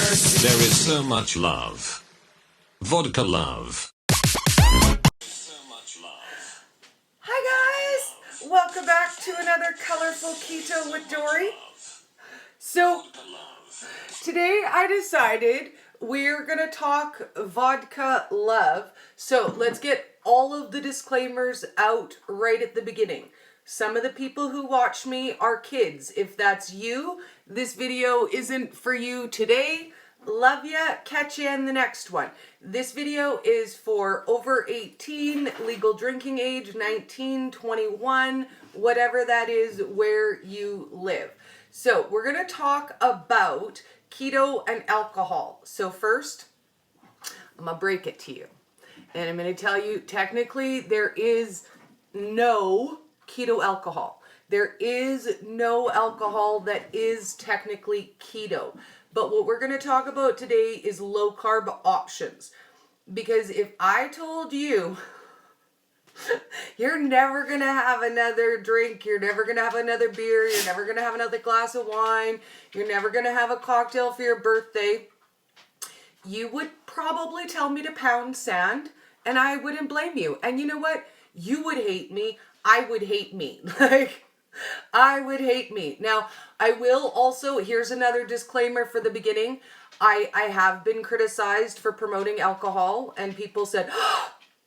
There is so much love. Vodka love. Hi guys! Welcome back to another colorful keto with Dory. So today I decided we're gonna talk vodka love. So let's get all of the disclaimers out right at the beginning. Some of the people who watch me are kids. If that's you, this video isn't for you today. Love ya. Catch you in the next one. This video is for over 18, legal drinking age, 19, 21, whatever that is where you live. So we're going to talk about keto and alcohol. So first, I'm going to break it to you. And I'm going to tell you, technically, there is no keto alcohol. There is no alcohol that is technically keto. But what we're going to talk about today is low carb options. Because if I told you you're never going to have another drink, you're never going to have another beer, you're never going to have another glass of wine, you're never going to have a cocktail for your birthday, you would probably tell me to pound sand, and I wouldn't blame you. And you know what? You would hate me. I would hate me. I would hate me. Now, I will also, here's another disclaimer for the beginning. I have been criticized for promoting alcohol, and people said,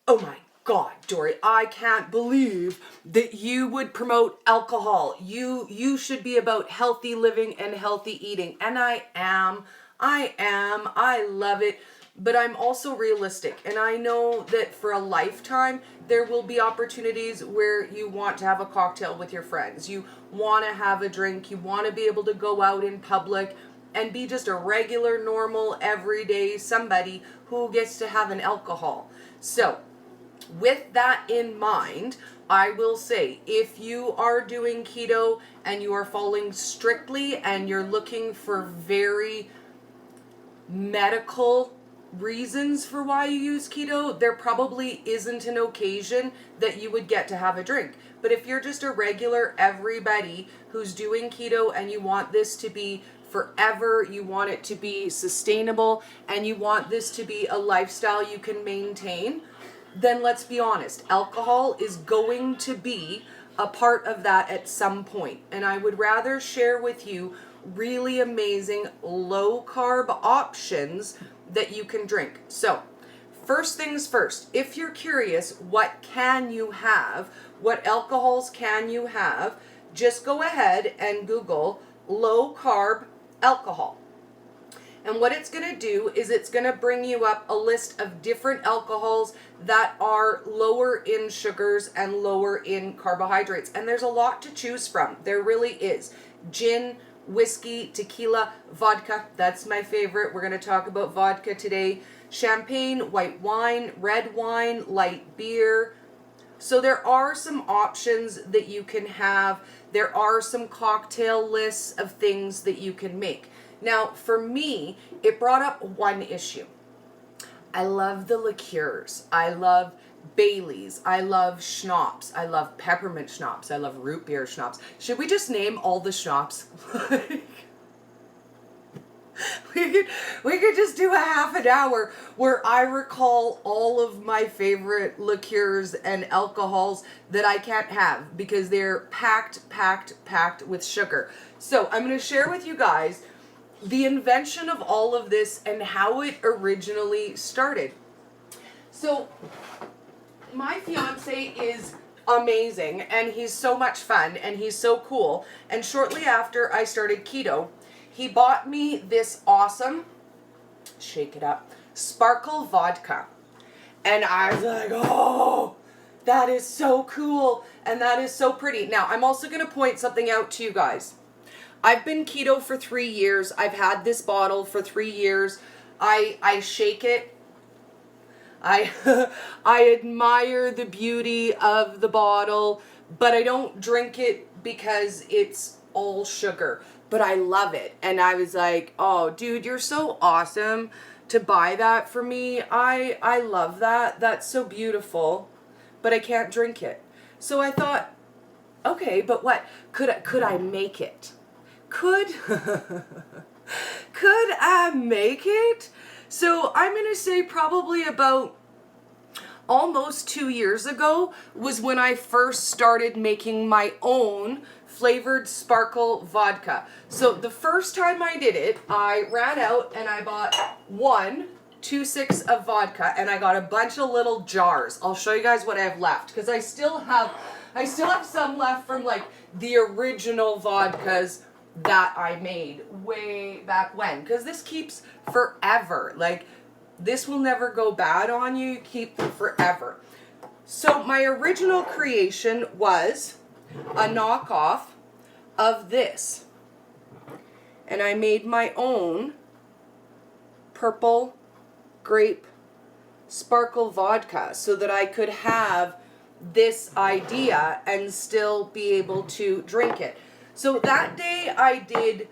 oh my God, Dory, I can't believe that you would promote alcohol. You should be about healthy living and healthy eating. And I am. I love it. But I'm also realistic, and I know that for a lifetime, there will be opportunities where you want to have a cocktail with your friends. You want to have a drink. You want to be able to go out in public and be just a regular, normal, everyday somebody who gets to have an alcohol. So, with that in mind, I will say, if you are doing keto and you are following strictly and you're looking for very medical reasons for why you use keto, there probably isn't an occasion that you would get to have a drink. But if you're just a regular everybody who's doing keto and you want this to be forever, you want it to be sustainable, and you want this to be a lifestyle you can maintain, then let's be honest, alcohol is going to be a part of that at some point. And I would rather share with you really amazing low carb options that you can drink. So, first things first, if you're curious, what can you have? What alcohols can you have? Just go ahead and Google low carb alcohol. And what it's going to do is it's going to bring you up a list of different alcohols that are lower in sugars and lower in carbohydrates. And there's a lot to choose from. There really is. Gin, whiskey, tequila, vodka, that's my favorite. We're going to talk about vodka today. Champagne, white wine, red wine, light beer. So there are some options that you can have. There are some cocktail lists of things that you can make. Now, for me, it brought up one issue. I love the liqueurs. I love Baileys. I love schnapps. I love peppermint schnapps. I love root beer schnapps. Should we just name all the schnapps? we could just do a half an hour where I recall all of my favorite liqueurs and alcohols that I can't have because they're packed with sugar. So I'm going to share with you guys the invention of all of this and how it originally started. So my fiance is amazing, and he's so much fun, and he's so cool. And shortly after I started keto, he bought me this awesome, shake it up, sparkle vodka. And I was like, oh, that is so cool, and that is so pretty. Now, I'm also going to point something out to you guys. I've been keto for 3 years. I've had this bottle for 3 years. I shake it. I admire the beauty of the bottle, but I don't drink it because it's all sugar. But I love it. And I was like, oh, dude, you're so awesome to buy that for me. I love that. That's so beautiful, but I can't drink it. So I thought, okay, but what? Could I make it? Could I make it? So I'm going to say probably about almost 2 years ago was when I first started making my own flavored sparkle vodka. So the first time I did it, I ran out and I bought 2.6 of vodka, and I got a bunch of little jars. I'll show you guys what I have left, because I still have some left from like the original vodkas that I made way back when, because this keeps forever. Like, this will never go bad on you. You keep them forever. So my original creation was a knockoff of this, and I made my own purple grape sparkle vodka so that I could have this idea and still be able to drink it. So that day I did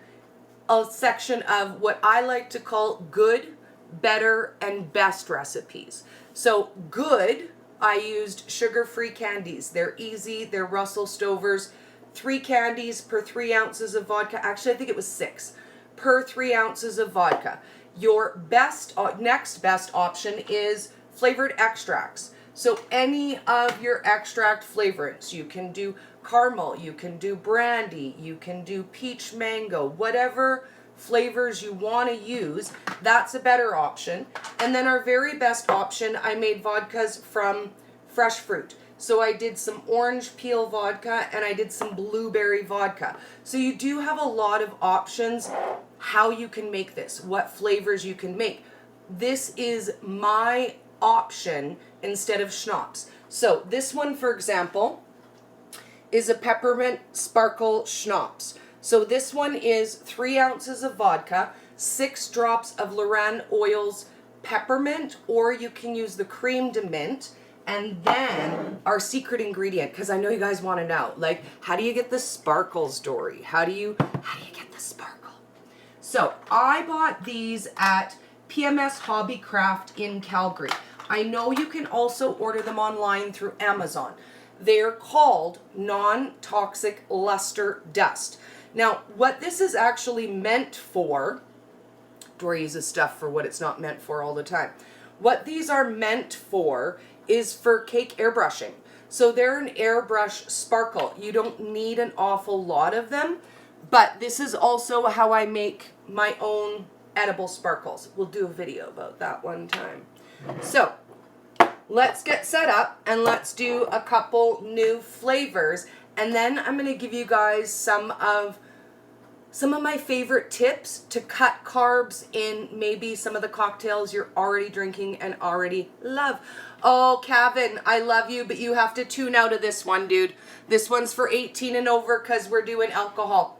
a section of what I like to call good, better, and best recipes. So good, I used sugar-free candies. They're easy, they're Russell Stover's. 3 candies per 3 ounces of vodka. Actually, I think it was 6 per 3 ounces of vodka. Your best, next best option is flavored extracts. So any of your extract flavorants, you can do caramel, you can do brandy, you can do peach mango, whatever flavors you want to use, that's a better option. And then our very best option, I made vodkas from fresh fruit. So I did some orange peel vodka and I did some blueberry vodka. So you do have a lot of options how you can make this, what flavors you can make. This is my option instead of schnapps. So this one, for example, is a peppermint sparkle schnapps. So this one is 3 ounces of vodka, 6 drops of Loran Oils peppermint, or you can use the creme de mint. And then our secret ingredient, because I know you guys want to know, like, how do you get the sparkles, Dory? How do you get the sparkle? So I bought these at PMS Hobbycraft in Calgary. I know you can also order them online through Amazon. They're called non-toxic luster dust. Now, what this is actually meant for, Dory uses stuff for what it's not meant for all the time. What these are meant for is for cake airbrushing. So they're an airbrush sparkle. You don't need an awful lot of them, but this is also how I make my own edible sparkles. We'll do a video about that one time. So let's get set up and let's do a couple new flavors, and then I'm going to give you guys some of my favorite tips to cut carbs in maybe some of the cocktails you're already drinking and already love. Oh, Kevin, I love you, but you have to tune out of this one, dude. This one's for 18 and over because we're doing alcohol.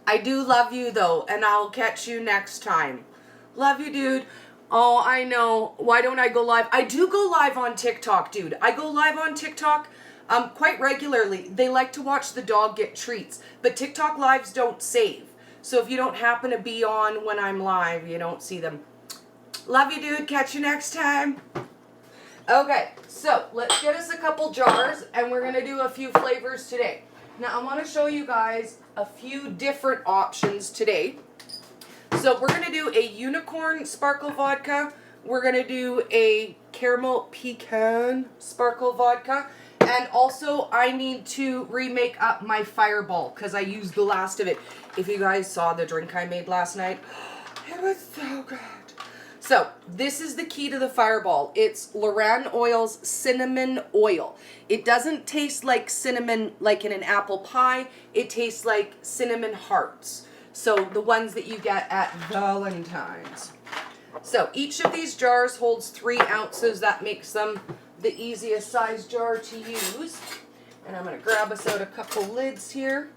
I do love you, though, and I'll catch you next time. Love you, dude. Oh, I know. Why don't I go live? I do go live on TikTok, dude. I go live on TikTok quite regularly. They like to watch the dog get treats, but TikTok lives don't save. So if you don't happen to be on when I'm live, you don't see them. Love you, dude. Catch you next time. Okay, so let's get us a couple jars, and we're going to do a few flavors today. Now, I want to show you guys a few different options today. So we're going to do a unicorn sparkle vodka. We're going to do a caramel pecan sparkle vodka. And also, I need to remake up my fireball because I used the last of it. If you guys saw the drink I made last night, it was so good. So, this is the key to the fireball. It's Loran Oils cinnamon oil. It doesn't taste like cinnamon like in an apple pie. It tastes like cinnamon hearts. So, the ones that you get at Valentine's. So, each of these jars holds 3 ounces. That makes them the easiest size jar to use. And I'm going to grab us out a couple lids here.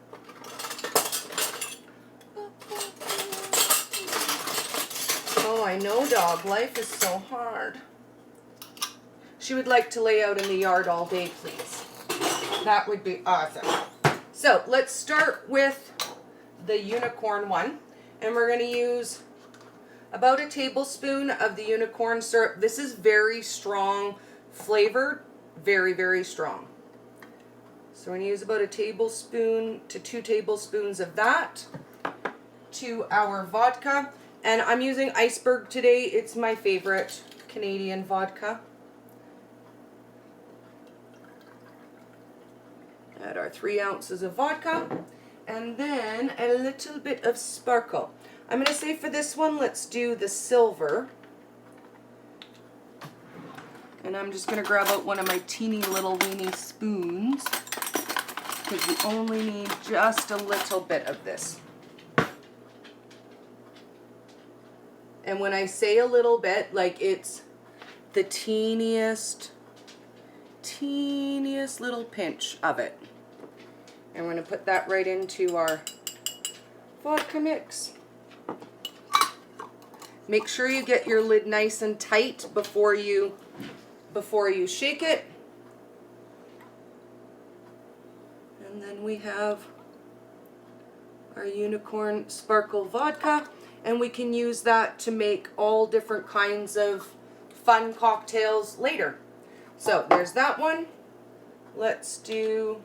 Oh, I know, dog. Life is so hard. She would like to lay out in the yard all day, please. That would be awesome. So, let's start with the unicorn one. And we're going to use about a tablespoon of the unicorn syrup. This is very strong flavored. Very, very strong. So, we're going to use about a tablespoon to 2 tablespoons of that. to our vodka. And I'm using Iceberg today. It's my favorite Canadian vodka. Add our 3 ounces of vodka. And then a little bit of sparkle. I'm going to say for this one, let's do the silver. And I'm just going to grab out one of my teeny little weeny spoons, because we only need just a little bit of this. And when I say a little bit, like it's the teeniest little pinch of it. And we're going to put that right into our vodka mix. Make sure you get your lid nice and tight before you shake it. And then we have our Unicorn Sparkle Vodka, and we can use that to make all different kinds of fun cocktails later. So there's that one. Let's do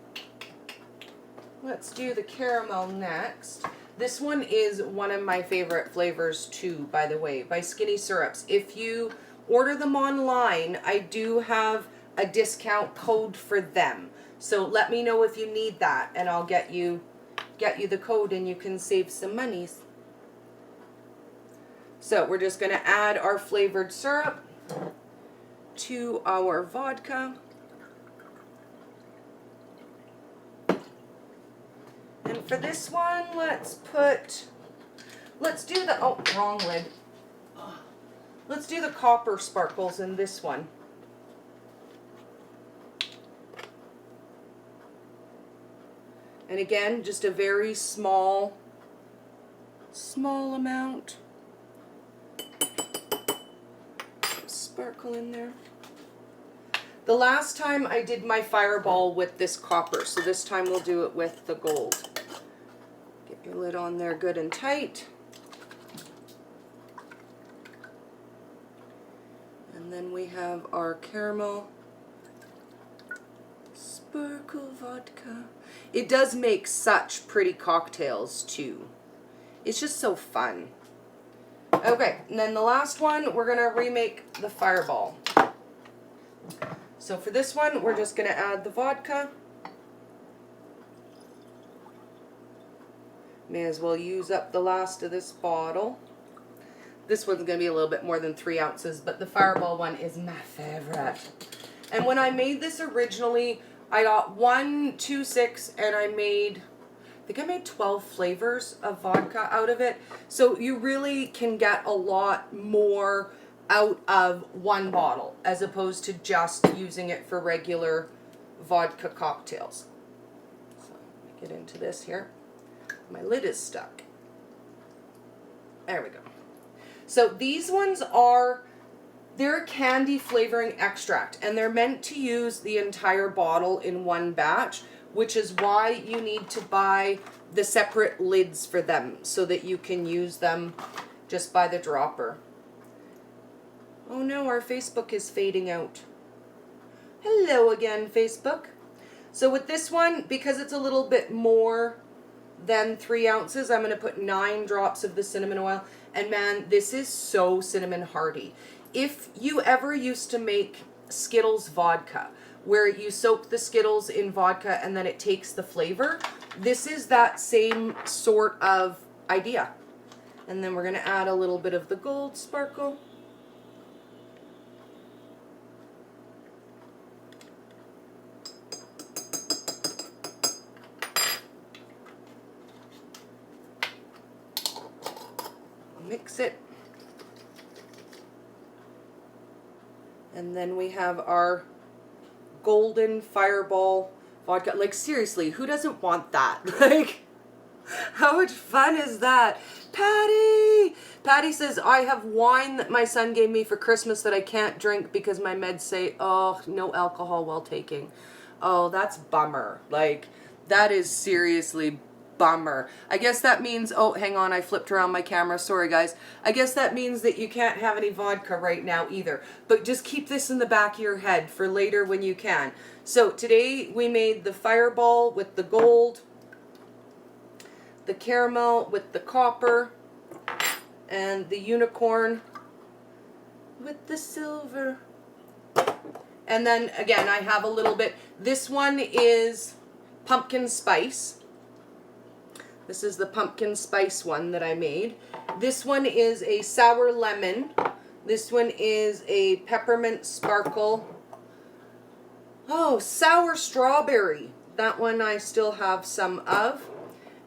the caramel next. This one is one of my favorite flavors too, by the way, by Skinny Syrups. If you order them online, I do have a discount code for them. So let me know if you need that, and I'll get you the code and you can save some monies. So we're just going to add our flavored syrup to our vodka. And for this one, let's do the, oh, wrong lid. Let's do the copper sparkles in this one. And again, just a very small amount. Sparkle in there. The last time I did my fireball with this copper, so this time we'll do it with the gold. Get your lid on there good and tight. And then we have our caramel sparkle vodka. It does make such pretty cocktails too. It's just so fun. Okay, and then the last one, we're going to remake the fireball. So for this one, we're just going to add the vodka. May as well use up the last of this bottle. This one's going to be a little bit more than 3 ounces, but the fireball one is my favorite. And when I made this originally, I got 1, 2, 6, and I think I made 12 flavors of vodka out of it. So you really can get a lot more out of one bottle as opposed to just using it for regular vodka cocktails. So let me get into this here. My lid is stuck. There we go. So these ones they're a candy flavoring extract, and they're meant to use the entire bottle in one batch, which is why you need to buy the separate lids for them so that you can use them just by the dropper. Oh no, our Facebook is fading out. Hello again, Facebook. So with this one, because it's a little bit more than 3 ounces, I'm going to put 9 drops of the cinnamon oil. And man, this is so cinnamon hearty. If you ever used to make Skittles vodka, where you soak the Skittles in vodka and then it takes the flavor, this is that same sort of idea. And then we're going to add a little bit of the gold sparkle. Mix it. And then we have our golden fireball vodka. Like seriously, who doesn't want that? Like, how much fun is that? Patty says, I have wine that my son gave me for Christmas that I can't drink because my meds say, oh, no alcohol while taking. Oh, that's bummer. Like, that is seriously bummer. I guess that means, oh, hang on, I flipped around my camera. Sorry, guys. I guess that means that you can't have any vodka right now either. But just keep this in the back of your head for later when you can. So today we made the fireball with the gold. the caramel with the copper, and the unicorn with the silver. And then again, I have a little bit. This one is pumpkin spice. This is the pumpkin spice one that I made. This one is a sour lemon. This one is a peppermint sparkle. Oh, sour strawberry. That one I still have some of.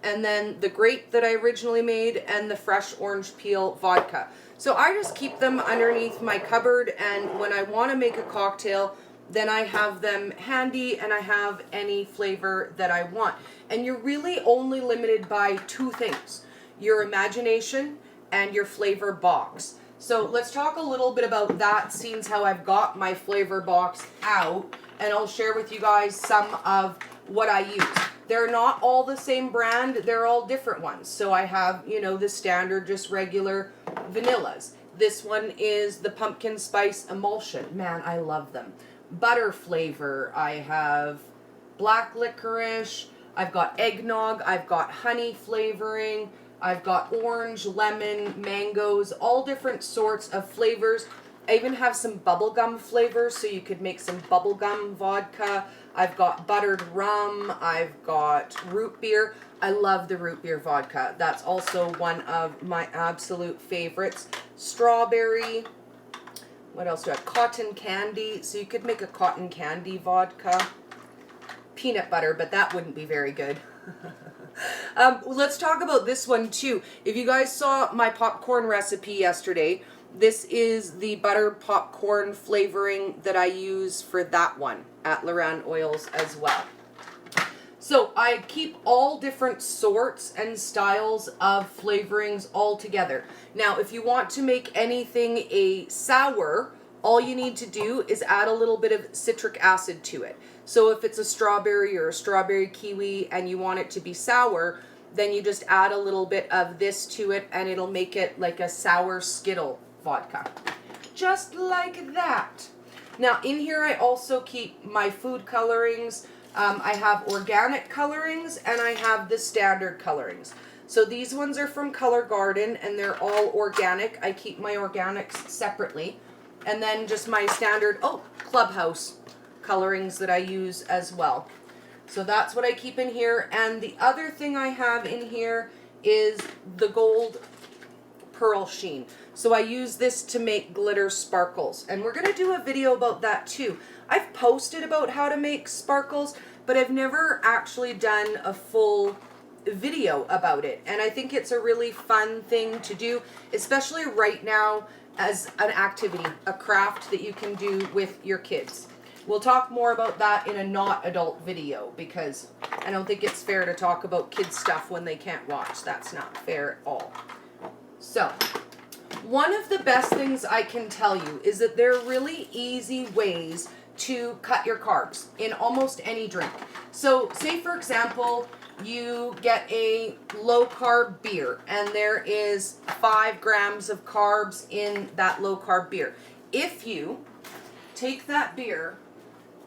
And then the grape that I originally made, and the fresh orange peel vodka. So I just keep them underneath my cupboard, and when I want to make a cocktail, then I have them handy, and I have any flavor that I want. And you're really only limited by two things: your imagination and your flavor box. So let's talk a little bit about that, seeing how I've got my flavor box out, and I'll share with you guys some of what I use. They're not all the same brand, they're all different ones. So I have, you know, the standard, just regular vanillas. This one is the pumpkin spice emulsion. Man, I love them. Butter flavor. I have black licorice. I've got eggnog. I've got honey flavoring. I've got orange, lemon, mangoes, all different sorts of flavors. I even have some bubblegum flavors, so you could make some bubblegum vodka. I've got buttered rum. I've got root beer. I love the root beer vodka. That's also one of my absolute favorites. Strawberry. What else do I have? Cotton candy. So you could make a cotton candy vodka. Peanut butter, but that wouldn't be very good. Let's talk about this one too. If you guys saw my popcorn recipe yesterday, this is the butter popcorn flavoring that I use for that one at Loran Oils as well. So I keep all different sorts and styles of flavorings all together. Now, if you want to make anything a sour, all you need to do is add a little bit of citric acid to it. So if it's a strawberry or a strawberry kiwi and you want it to be sour, then you just add a little bit of this to it and it'll make it like a sour Skittle vodka. Just like that. Now in here I also keep my food colorings. I have organic colorings and I have the standard colorings. So these ones are from Color Garden and they're all organic. I keep my organics separately. And then just my standard, Clubhouse colorings that I use as well. So that's what I keep in here. And the other thing I have in here is the gold pearl sheen. So I use this to make glitter sparkles. And we're going to do a video about that too. I've posted about how to make sparkles, but I've never actually done a full video about it. And I think it's a really fun thing to do, especially right now as an activity, a craft that you can do with your kids. We'll talk more about that in a not adult video because I don't think it's fair to talk about kids stuff when they can't watch. That's not fair at all. So, one of the best things I can tell you is that there are really easy ways to cut your carbs in almost any drink. So, say for example, you get a low-carb beer and there is 5 grams of carbs in that low-carb beer. If you take that beer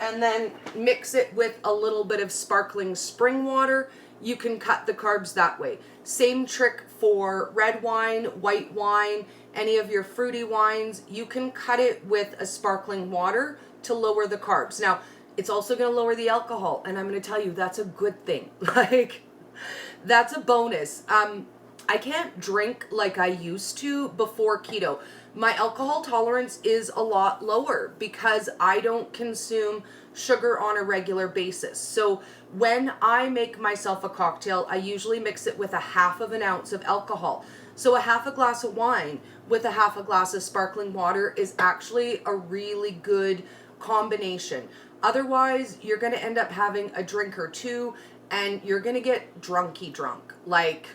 and then mix it with a little bit of sparkling spring water, you can cut the carbs that way. Same trick for red wine, white wine, any of your fruity wines. You can cut it with a sparkling water to lower the carbs. Now, it's also going to lower the alcohol, and I'm going to tell you that's a good thing. Like, that's a bonus. I can't drink like I used to before keto. My alcohol tolerance is a lot lower because I don't consume sugar on a regular basis. So when I make myself a cocktail, I usually mix it with a 1/2 ounce of alcohol. So a 1/2 glass of wine with a 1/2 glass of sparkling water is actually a really good combination. Otherwise, you're going to end up having a drink or two and you're going to get drunky drunk. Like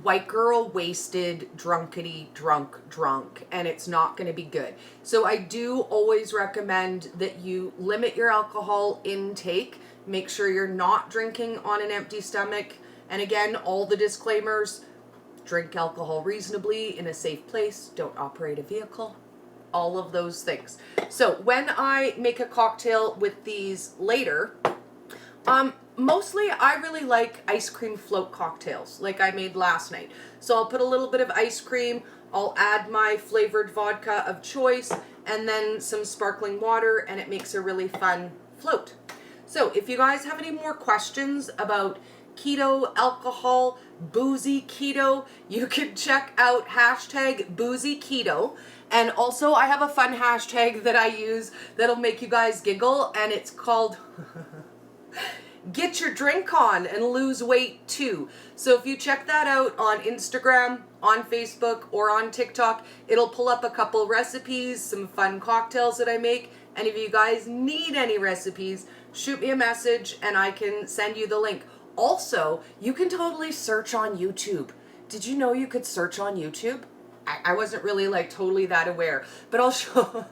white girl wasted, drunkety drunk, and it's not going to be good. So I do always recommend that you limit your alcohol intake. Make sure you're not drinking on an empty stomach. And again, all the disclaimers: drink alcohol reasonably in a safe place, don't operate a vehicle, all of those things. So when I make a cocktail with these later, Mostly I really like ice cream float cocktails like I made last night. So I'll put a little bit of ice cream, I'll add my flavored vodka of choice, and then some sparkling water, and it makes a really fun float. So if you guys have any more questions about keto, alcohol, boozy keto, you can check out hashtag boozy keto. And also I have a fun hashtag that I use that'll make you guys giggle, and it's called Get Your Drink On and Lose Weight Too. So if you check that out on Instagram, on Facebook, or on TikTok, it'll pull up a couple recipes, some fun cocktails that I make. And if you guys need any recipes, shoot me a message and I can send you the link. Also, you can totally search on YouTube. Did you know you could search on YouTube? I wasn't really like totally that aware, but I'll show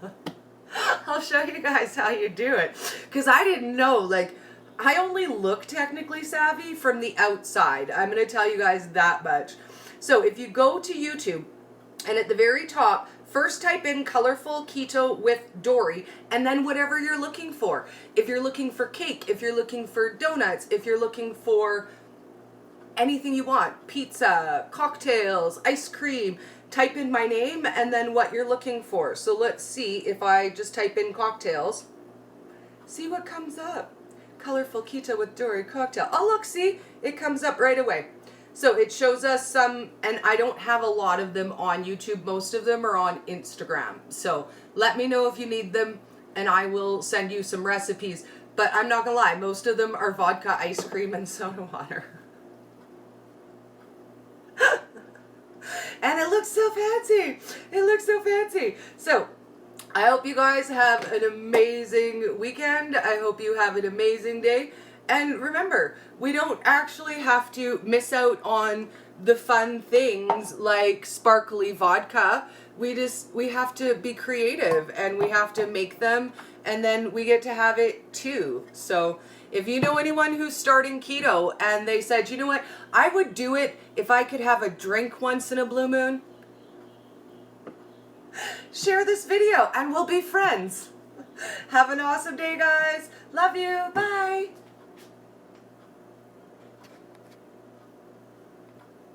you guys how you do it, because I didn't know. Like, I only look technically savvy from the outside. I'm going to tell you guys that much. So if you go to YouTube and at the very top, first type in colorful keto with Dory, and then whatever you're looking for. If you're looking for cake, if you're looking for donuts, if you're looking for anything you want, pizza, cocktails, ice cream, type in my name and then what you're looking for. So let's see if I just type in cocktails. See what comes up. Colorful keto with Dory cocktail. Oh, look, see? It comes up right away. So it shows us some, and I don't have a lot of them on YouTube. Most of them are on Instagram. So let me know if you need them and I will send you some recipes. But I'm not gonna lie, most of them are vodka, ice cream, and soda water. And it looks so fancy. It looks so fancy. So I hope you guys have an amazing weekend. I hope you have an amazing day. And remember, we don't actually have to miss out on the fun things like sparkly vodka. We have to be creative and we have to make them, and then we get to have it too. So if you know anyone who's starting keto and they said, you know what, I would do it if I could have a drink once in a blue moon, share this video and we'll be friends. Have an awesome day, guys. Love you. Bye.